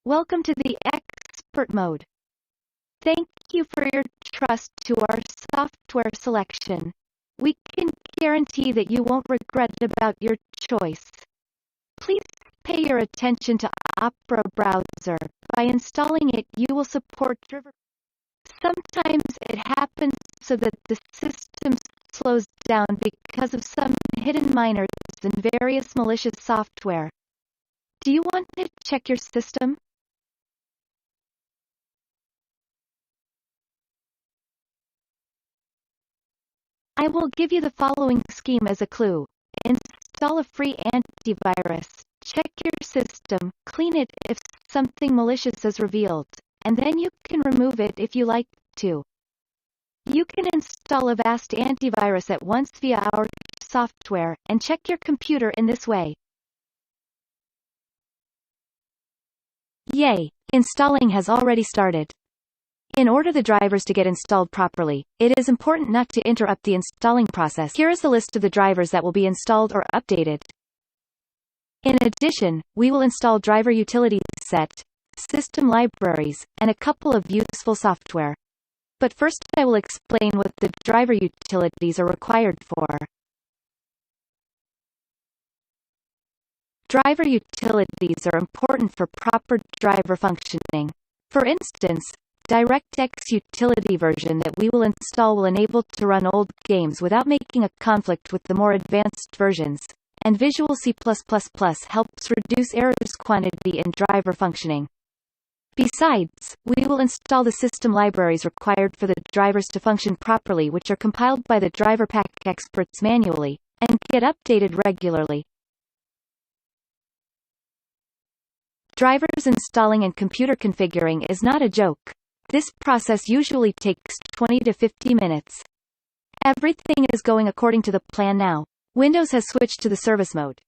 Welcome to the expert mode. Thank you for your trust to our software selection. We can guarantee that you won't regret about your choice. Please pay your attention to Opera browser. By installing it, you will support driver. Sometimes it happens so that the system slows down because of some hidden minors and various malicious software. Do you want to check your system? I will give you the following scheme as a clue. Install a free antivirus, check your system, clean it if something malicious is revealed, and then you can remove it if you like to. You can install Avast antivirus at once via our software, and check your computer in this way. Yay! Installing has already started. In order the drivers to get installed properly, it is important not to interrupt the installing process. Here is the list of the drivers that will be installed or updated. In addition, we will install driver utility set, system libraries, and a couple of useful software. But first I will explain what the driver utilities are required for. Driver utilities are important for proper driver functioning. For instance, DirectX utility version that we will install will enable to run old games without making a conflict with the more advanced versions, and Visual C++ helps reduce errors quantity in driver functioning. Besides, we will install the system libraries required for the drivers to function properly, which are compiled by the driverpack experts manually, and get updated regularly. Drivers installing and computer configuring is not a joke. This process usually takes 20 to 50 minutes. Everything is going according to the plan now. Windows has switched to the service mode.